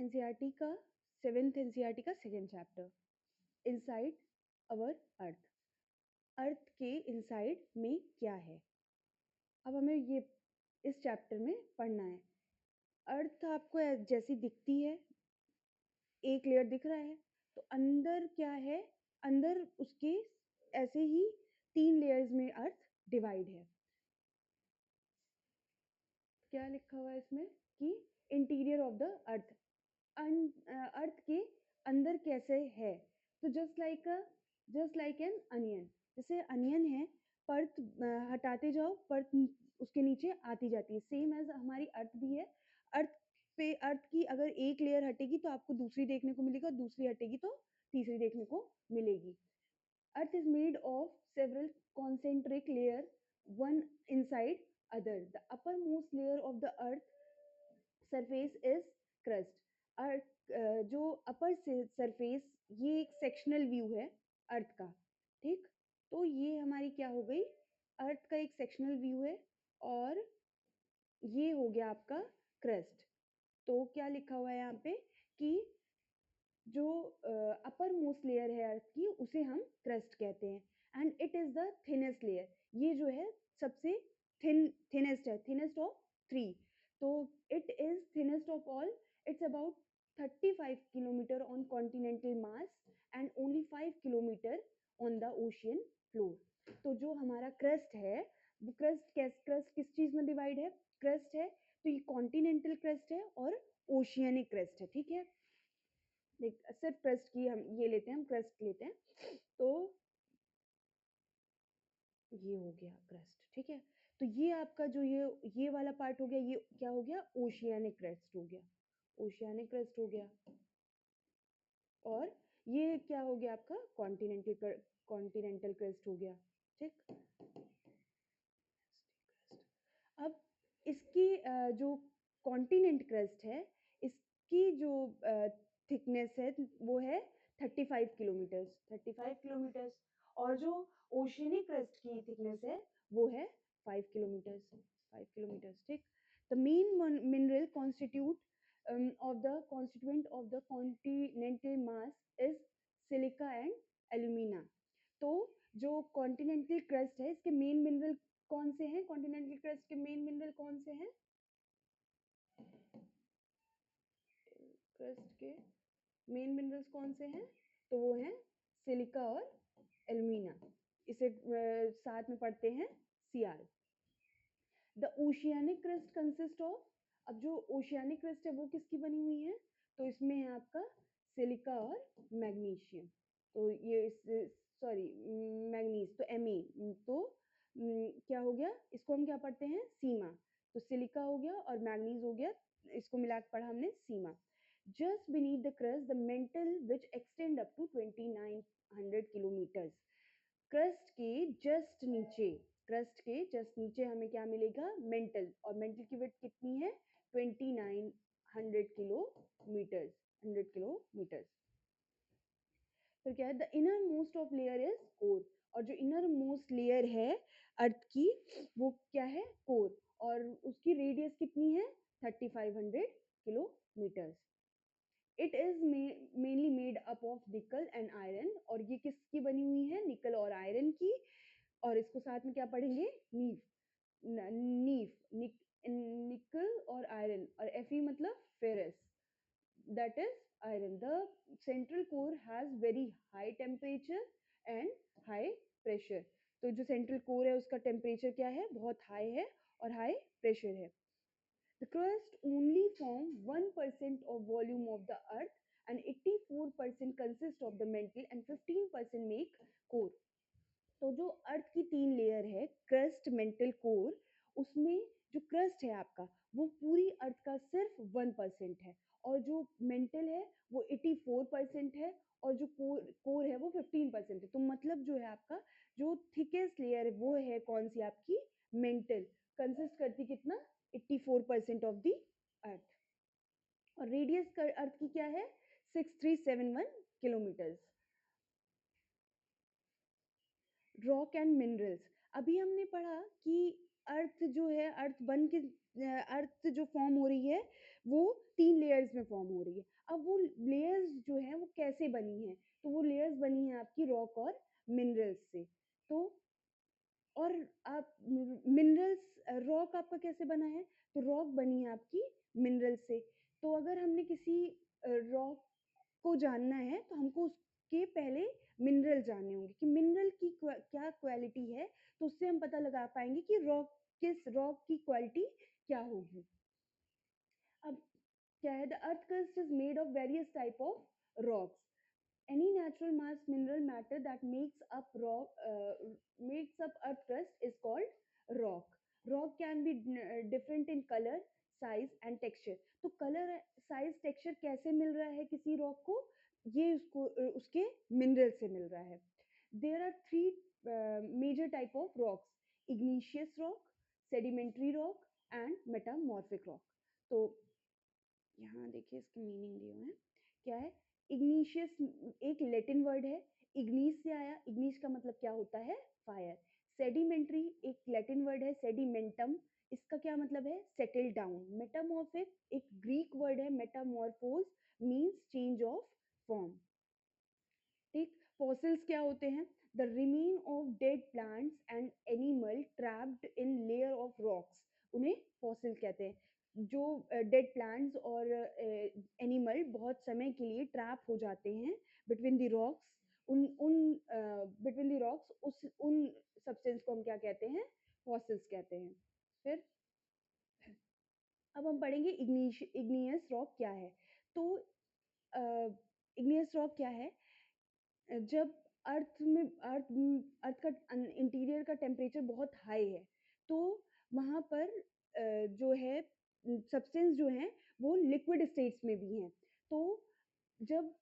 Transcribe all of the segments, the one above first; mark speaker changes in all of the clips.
Speaker 1: NCERT का 7th NCERT का second chapter, inside our अर्थ। अर्थ के इनसाइड में क्या है, अब हमें ये इस चैप्टर में पढ़ना है। अर्थ आपको जैसी दिखती है, एक लेयर दिख रहा है, तो अंदर क्या है, अंदर उसके ऐसे ही 3 लेयर्स में अर्थ डिवाइड है। क्या लिखा हुआ है इसमें कि इंटीरियर ऑफ द अर्थ, अर्थ के अंदर कैसे है। तो जस्ट लाइक एन अनियन, जैसे अनियन है, परत हटाते जाओ, परत उसके नीचे आती जाती है, सेम एज हमारी अर्थ भी है। अर्थ की अगर एक लेयर हटेगी तो आपको दूसरी देखने को मिलेगी, और दूसरी हटेगी तो तीसरी देखने को मिलेगी। Earth is made of several concentric layer, one inside other. The upper most layer of the earth surface is crust. Earth जो अपर सरफेस, ये एक सेक्शनल व्यू है अर्थ का, ठीक। तो ये हमारी क्या हो गई, अर्थ का एक सेक्शनल व्यू है, और ये हो गया आपका क्रस्ट। तो क्या लिखा हुआ है यहाँ पे कि जो अपर मोस्ट लेयर है अर्थ की, उसे हम क्रस्ट कहते हैं, and it is the thinnest layer. ये जो है सबसे थिनेस्ट है, थिनेस्ट ऑफ 3। तो it is thinnest of all. It's about 35 kilometre on continental mass and only 5 kilometre on the ocean floor. तो जो हमारा क्रस्ट है, वो क्रस्ट किस चीज में डिवाइड है, क्रस्ट है। तो ये कॉन्टिनेंटल क्रस्ट है और ओशियनिक क्रस्ट है, ठीक है। सिर्फ क्रस्ट की हम ये लेते हैं, हम क्रस्ट लेते हैं। तो ये हो गया क्रस्ट, ठीक है। तो ये आपका जो ये वाला पार्ट हो गया, ये क्या हो गया, ओशियानिक क्रस्ट हो गया, ओशियानिक क्रस्ट हो गया। और ये क्या हो गया आपका, कॉन्टिनेंटल क्रस्ट हो गया, ठीक। अब इसकी जो कॉन्टिनेंट क्रस्ट है, इसकी जो थिकनेस है वो है 35 किलोमीटर्स, 35 किलोमीटर्स। और जो ओशियनिक क्रस्ट की थिकनेस है वो है 5 किलोमीटर्स, 5 किलोमीटर्स, ठीक। The main mineral constituent of the continental mass is silica and alumina। तो जो कॉन्टिनेंटल क्रस्ट है, इसके मेन मिनरल कौन से हैं, कॉन्टिनेंटल क्रस्ट के मेन मिनरल कौन से हैं, क्रस्ट के मेन मिनरल्स कौन से हैं, तो वो हैं सिलिका और एल्यूमिना। इसे साथ में पढ़ते हैं CR. The oceanic crust consist of, अब जो ओशियानिक क्रस्ट है वो किसकी बनी हुई है, तो इसमें है आपका सिलिका और मैग्नीशियम। तो ये सॉरी मैग्नीज, तो Me, तो क्या हो गया, इसको हम क्या पढ़ते हैं, सीमा। तो सिलिका हो गया और मैग्नीज हो गया, इसको मिला के पढ़ा हमने सीमा। Just beneath the crust the mantle which extend up to 2900 kilometres. Crust के जस्ट नीचे, क्रस्ट के जस्ट नीचे हमें क्या मिलेगा, मेंटल, और मेंटल की विड्थ कितनी है, 2900 किलोमीटर्स, 100 किलोमीटर्स। फिर क्या है, the inner most of layer is core. और जो इनर मोस्ट लेयर है अर्थ की, वो क्या है, कोर। और उसकी रेडियस कितनी है, 3500 kilometres. It is mainly made up of निकल एंड आयरन। और ये किसकी बनी हुई है, निकल और आयरन की। और इसको साथ में क्या पढ़ेंगे, निकल और आयरन, और Fe मतलब ferrous, that is iron. The central core has very high temperature and high pressure। तो जो सेंट्रल कोर है उसका टेम्परेचर क्या है, बहुत हाई है और हाई प्रेशर है। The crust only form 1% of volume of the earth and 84% consist of the mantle and 15% make core। तो जो अर्थ की 3 लेयर है, क्रस्ट, मेंटल, कोर, उसमें जो क्रस्ट है आपका, वो पूरी अर्थ का सिर्फ 1% है, और जो मेंटल है वो 84% है, और जो कोर है वो 15% है। तो मतलब जो है आपका जो थिकेस्ट लेयर है वो है कौन सी, आपकी मेंटल, कंसिस्ट करती कितना, 84% ऑफ द अर्थ। और रेडियस अर्थ की क्या है, 6371 किलोमीटर्स। रॉक एंड मिनरल्स, अभी हमने पढ़ा कि अर्थ जो है, अर्थ जो फॉर्म हो रही है वो 3 लेयर्स में फॉर्म हो रही है। अब वो लेयर्स जो हैं वो कैसे बनी हैं? तो वो लेयर्स बनी हैं आपकी रॉक और मिनरल्स से। तो और आप मिनरल्स, रॉक आपका कैसे बना है? तो रॉक बनी है आपकी मिनरल से। तो अगर हमने किसी रॉक को जानना है तो हमको उसके पहले मिनरल जानने होंगे कि मिनरल की क्या क्वालिटी है, तो उससे हम पता लगा पाएंगे कि रॉक की क्वालिटी क्या होगी। अब क्या है, the earth crust is made of various type of rocks. Any natural mass mineral matter that makes up earth crust is called rock. Rock can be different in color, size and texture. तो color, size, texture कैसे मिल रहा है किसी rock को? ये उसके mineral से मिल रहा है। There are three major type of rocks: igneous rock, sedimentary rock and metamorphic rock. तो यहाँ देखिए इसके मीनिंग दिए हुए हैं। क्या है? इग्निशियस एक लैटिन वर्ड है, इग्निस से आया। इग्निस का मतलब क्या होता है? फायर। सेडिमेंट्री एक लैटिन वर्ड है, सेडिमेंटम, इसका क्या मतलब है? Settle down. मेटामॉर्फिक एक ग्रीक वर्ड है, metamorphose means change of form. ठीक। फॉसिल्स क्या होते हैं? The remain of dead plants and animal trapped in layer of rocks, उन्हें फॉसिल कहते हैं। जो डेड प्लांट्स और एनिमल बहुत समय के लिए ट्रैप हो जाते हैं बिटवीन द रॉक्स, उन उन बिटवीन द रॉक्स, उन सब्सटेंस को हम क्या कहते हैं? फॉसिल्स कहते हैं। फिर अब हम पढ़ेंगे इग्नियस रॉक क्या है। तो इग्नियस रॉक क्या है? जब अर्थ का इंटीरियर का टेम्परेचर बहुत हाई है, तो वहाँ पर जो है सब्सटेंस जो है वो लिक्विड स्टेट्स में भी हैं। तो जब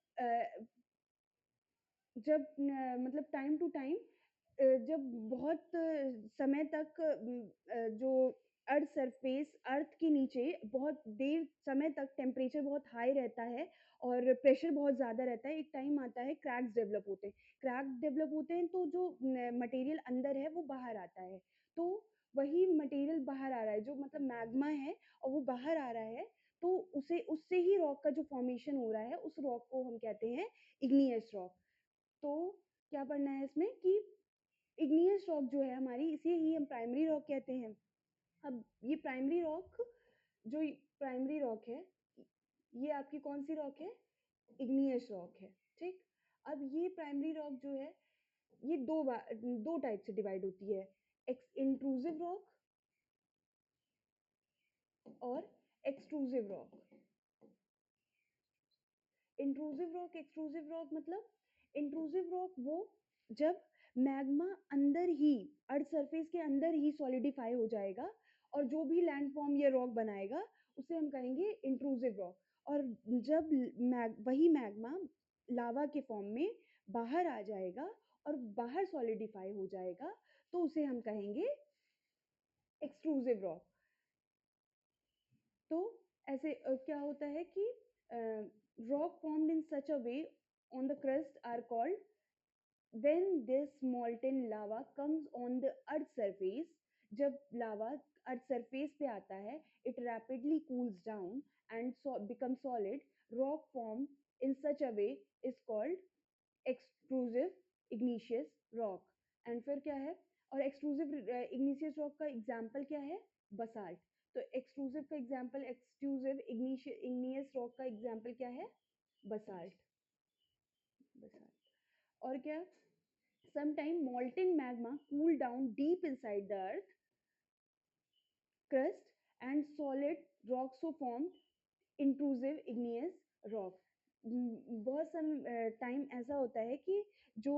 Speaker 1: जब मतलब टाइम टू टाइम जब बहुत समय तक जो अर्थ के नीचे बहुत देर समय तक टेम्परेचर बहुत हाई रहता है और प्रेशर बहुत ज़्यादा रहता है, एक टाइम आता है क्रैक्स डेवलप होते हैं। क्रैक डेवलप होते हैं तो जो मटेरियल अंदर है वो बाहर आता है। तो वही मटेरियल बाहर आ रहा है, जो मतलब मैग्मा है और वो बाहर आ रहा है, तो उसे उससे ही रॉक का जो फॉर्मेशन हो रहा है, उस रॉक को हम कहते हैं इग्नियस रॉक। तो क्या पढ़ना है इसमें कि इग्नियस रॉक जो है हमारी, इसे ही हम प्राइमरी रॉक कहते हैं। अब ये प्राइमरी रॉक, जो प्राइमरी रॉक है, ये आपकी कौन सी रॉक है? इग्नियस रॉक है। ठीक। अब ये प्राइमरी रॉक जो है, ये दो टाइप से डिवाइड होती है, इंट्रूसिव रॉक और extrusive rock. Intrusive rock, extrusive rock मतलब इंट्रूसिव रॉक वो जब मैग्मा अंदर ही, अर्थ सरफेस के अंदर ही सॉलिडिफाई हो जाएगा और जो भी लैंडफॉर्म या रॉक बनाएगा उसे हम कहेंगे इंट्रूसिव रॉक। और जब वही मैग्मा लावा के फॉर्म में बाहर आ जाएगा और बाहर सॉलिडिफाई हो जाएगा, तो उसे हम कहेंगे एक्सट्रूसिव रॉक। तो ऐसे क्या होता है कि rock formed in such a way on the crust are called, when this molten lava comes on the earth surface, जब लावा अर्थ सरफेस पे आता है, it rapidly cools down and becomes solid. Rock formed in such a way is called extrusive igneous rock. And फिर क्या है? और extrusive igneous rock का example क्या है? बसाल्ट। तो एक्सट्रूसिव का एग्जाम्पल, एक्सट्रूसिव इग्नियस रॉक का एग्जाम्पल क्या है? बसाल्ट। बसाल्ट। और क्या? Sometime molten magma cooled down deep inside the earth crust and solid rock so formed intrusive igneous rock. बहुत सम टाइम ऐसा होता है कि जो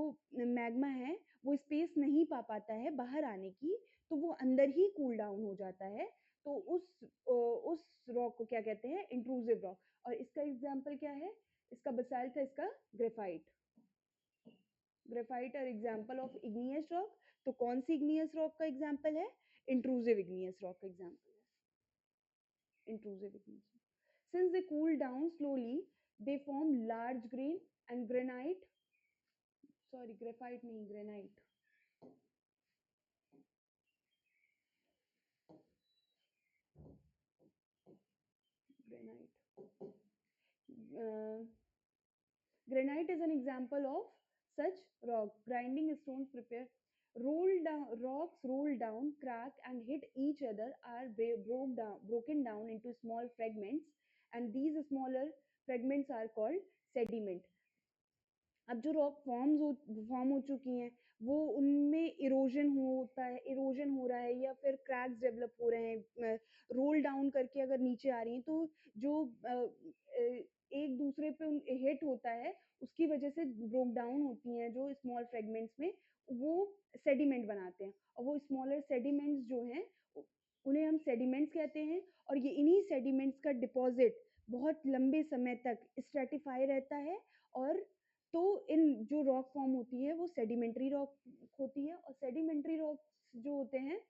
Speaker 1: मैग्मा है वो स्पेस नहीं पा पाता है बाहर आने की, तो वो अंदर ही कूल डाउन हो जाता है। तो उस रॉक को क्या कहते हैं? Intrusive rock. और इसका एग्जाम्पल क्या है? इसका बसाल्ट है, इसका ग्रेफाइट। ग्रेफाइट और एग्जाम्पल ऑफ इग्नियस रॉक। तो कौन सी इग्नियस रॉक का एग्जाम्पल है? इंट्रूसिव इग्नियस रॉक का एग्जाम्पल है intrusive igneous. Since they cool down slowly they form large grain and granite, sorry graphite नहीं, granite. Granite is an example of such rock. Grinding stone prepare rocks roll down, crack and hit each other are broken down into small fragments, and these smaller fragments are called sediment. अब जो rock form हो चुकी हैं, वो उनमें erosion हो रहा है या फिर क्रैक्स डेवलप हो रहे हैं, रोल डाउन करके अगर नीचे आ रही हैं, तो जो एक दूसरे पे हिट होता है, उसकी वजह से ब्रोक डाउन होती हैं जो स्मॉल फ्रेगमेंट्स में, वो सेडिमेंट बनाते हैं। और वो स्मॉलर सेडिमेंट्स जो हैं, उन्हें हम सेडिमेंट्स कहते हैं। और ये इन्हीं सेडिमेंट्स का डिपॉजिट बहुत लंबे समय तक स्ट्रेटिफाई रहता है, और तो इन जो रॉक फॉर्म होती है वो सेडिमेंट्री रॉक होती है। और सेडिमेंट्री रॉक्स जो होते हैं,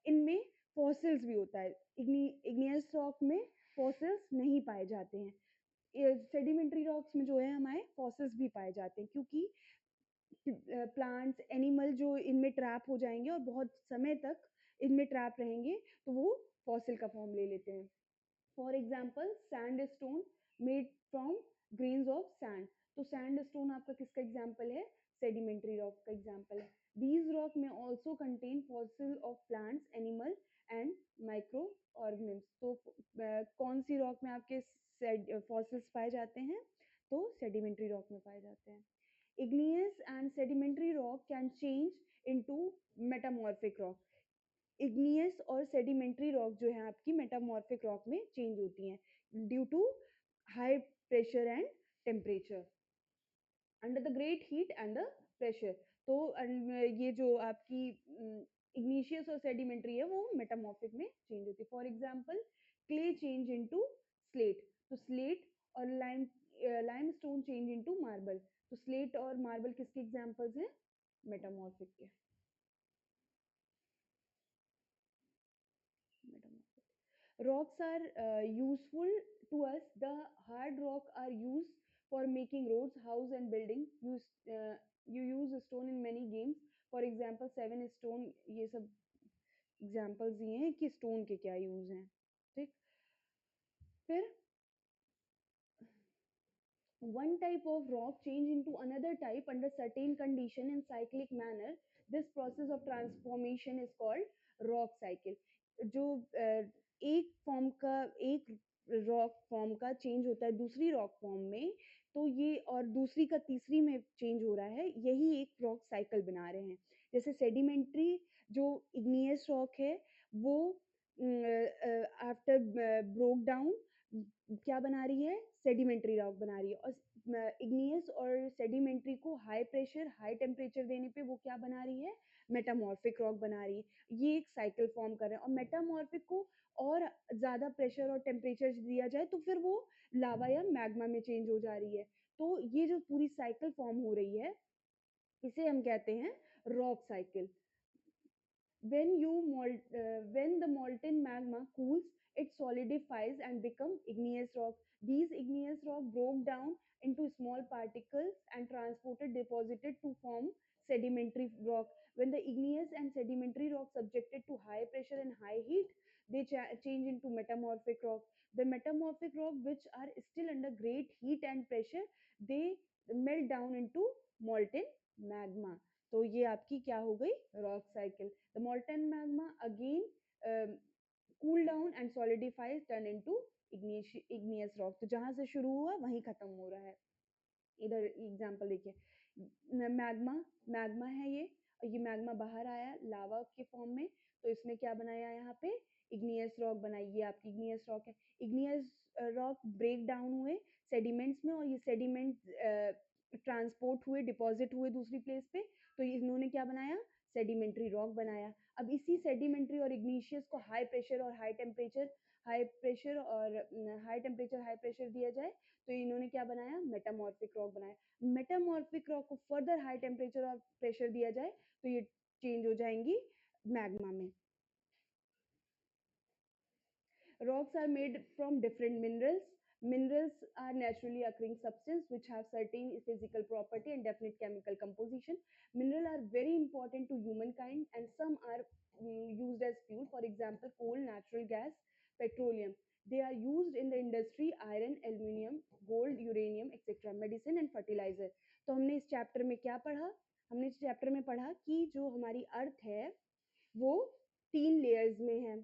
Speaker 1: इनमें फॉसिल्स भी होता है। इग्नियस रॉक में फॉसिल्स नहीं पाए जाते हैं। सेडिमेंट्री रॉक्स में जो है हमारे फॉसिल्स भी पाए जाते हैं, क्योंकि प्लांट्स एनिमल जो इनमें ट्रैप हो जाएंगे और बहुत समय तक इनमें ट्रैप रहेंगे, तो वो फॉसिल का फॉर्म ले लेते हैं। For example sandstone made from grains of sand. तो सैंडस्टोन आपका किसका एग्जाम्पल है? सेडिमेंट्री रॉक का एग्जाम्पल है। दीज रॉक में also contain fossil of plants, animal and micro organisms. तो कौन सी रॉक में आपके फॉसिल्स पाए जाते हैं? तो सेडिमेंट्री रॉक में पाए जाते हैं। Igneous and sedimentary rock can change into metamorphic rock. Igneous और सेडिमेंट्री रॉक जो है आपकी मेटामॉर्फिक रॉक में चेंज होती हैं due to high pressure and temperature, under the great heat and the pressure. तो ये जो आपकी इग्निशियस और सेडिमेंट्री है वो मेटामॉर्फिक में चेंज होती है। For example clay change into slate. तो स्लेट और लाइमस्टोन चेंज इनटू मार्बल। तो स्लेट और मार्बल किसके एग्जाम्पल्स हैं? मेटामॉर्फिक के। Rocks are useful to us. The hard rock are used for making roads, house and building. You use stone in many games. For example, seven stone, ये सब examples दिए हैं कि stone के क्या यूज हैं। ठीक, फिर one type of rock change into another type under certain condition in cyclic manner. This process of transformation is called rock cycle. जो एक फॉर्म का एक रॉक फॉर्म का चेंज होता है दूसरी रॉक फॉर्म में, तो ये और दूसरी का तीसरी में चेंज हो रहा है, यही एक रॉक साइकिल बना रहे हैं। जैसे सेडिमेंट्री जो इग्नियस रॉक है, वो आफ्टर ब्रोक डाउन क्या बना रही है? सेडिमेंट्री रॉक बना रही है। और इग्नियस और सेडिमेंट्री को हाई प्रेशर हाई टेम्परेचर देने पे वो क्या बना रही है? मेटामॉर्फिक रॉक बना रही है। ये एक साइकिल फॉर्म कर रहे हैं। और मेटामॉर्फिक को और ज़्यादा प्रेशर और टेम्परेचर दिया जाए तो फिर वो लावा या मैग्मा में चेंज हो जा रही है। तो ये जो पूरी साइकिल फॉर्म हो रही है, इसे हम कहते हैं rock cycle. When the molten magma cools, it solidifies and become igneous rock. These igneous rock broke down into small particles and transported deposited to form sedimentary rock. When the igneous and sedimentary rock subjected to high pressure and high heat, they change into metamorphic rock. The metamorphic rock, which are still under great heat and pressure, they melt down into molten magma. तो ये आपकी क्या हो गई? Rock cycle. The molten magma again cool down and solidifies turn into igneous rock. तो जहां से शुरू हुआ वहीं खत्म हो रहा है। इधर एग्जांपल देखिए, मैग्मा मैग्मा है ये मैग्मा बाहर आया लावा के फॉर्म में, तो इसने क्या बनाया? यहाँ पे इग्नियस रॉक बनाई। ये आपकी इग्नियस रॉक है। इग्नियस रॉक ब्रेक डाउन हुए सेडिमेंट्स में, और ये सेडिमेंट ट्रांसपोर्ट हुए, डिपॉजिट हुए दूसरी प्लेस पे, तो इन्होंने क्या बनाया? सेडिमेंट्री रॉक बनाया। अब इसी सेडिमेंट्री और इग्निशियस को हाई प्रेशर और हाई प्रेशर दिया जाए, तो इन्होंने क्या बनाया? मेटामॉर्फिक रॉक बनाया। मेटामॉर्फिक रॉक को फर्दर हाई टेम्परेचर और प्रेशर दिया जाए तो ये चेंज हो जाएंगी मैग्मा में। Rocks are made from different minerals. Minerals are naturally occurring substances which have certain physical property and definite chemical composition. Minerals are very important to humankind, and some are used as fuel. For example, coal, natural gas, petroleum. They are used in the industry, iron, aluminium, gold, uranium etcetera, medicine and fertiliser. तो हमने इस chapter में क्या पढ़ा? हमने इस chapter में पढ़ा कि जो हमारी अर्थ है वो 3 लेयर्स में है,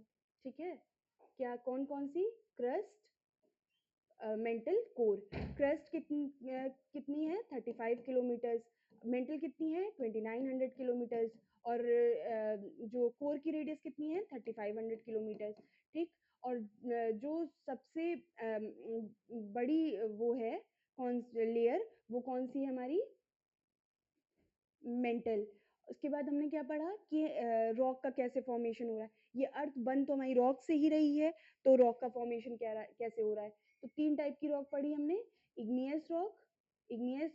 Speaker 1: ठीक है? क्या कौन कौन सी? Crust, mantle, core. क्रस्ट कितनी है? 35 किलोमीटर्स। मेंटल कितनी है? 2900 किलोमीटर्स। और जो कोर की रेडियस कितनी है? 3500 किलोमीटर्स, ठीक। और जो सबसे बड़ी वो है कौन लेयर, वो कौन सी है हमारी? मेंटल। उसके बाद हमने क्या पढ़ा कि रॉक का कैसे फॉर्मेशन हो रहा है। ये अर्थ बन तो हमारी रॉक से ही रही है, तो रॉक का फॉर्मेशन कैसे हो रहा है? तो 3 टाइप की रॉक पढ़ी हमने, igneous rock, igneous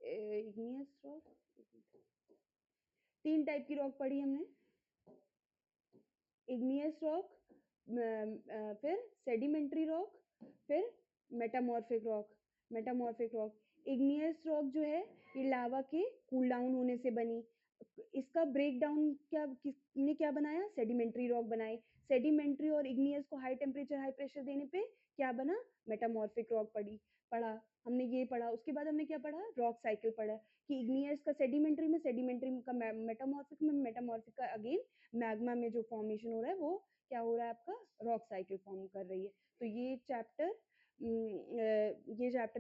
Speaker 1: igneous rock, 3 type की रॉक पढ़ी हमने, इग्नियस रॉक, फिर सेडिमेंट्री रॉक, फिर metamorphic rock. Metamorphic rock, igneous rock जो है ये लावा के कूल डाउन होने से बनी। इसका ब्रेक डाउन क्या किसने क्या बनाया? सेडिमेंट्री रॉक बनाई। सेडिमेंट्री और इग्नियस को हाई टेम्परेचर हाई प्रेशर देने पे क्या बना? मेटामॉर्फिक रॉक पढ़ा हमने, ये पढ़ा। उसके बाद हमने क्या पढ़ा? रॉक साइकिल पढ़ा कि इग्नियस का सेडिमेंट्री में, सेडिमेंट्री का मेटामॉर्फिक में, मेटामॉर्फिक का अगेन मैग्मा में जो फॉर्मेशन हो रहा है वो क्या हो रहा है? आपका रॉक साइकिल फॉर्म कर रही है। तो ये चैप्टर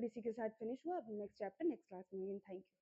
Speaker 1: इसी के साथ फिनिश हुआ। अब नेक्स्ट चैप्टर नेक्स्ट क्लास में। Thank you.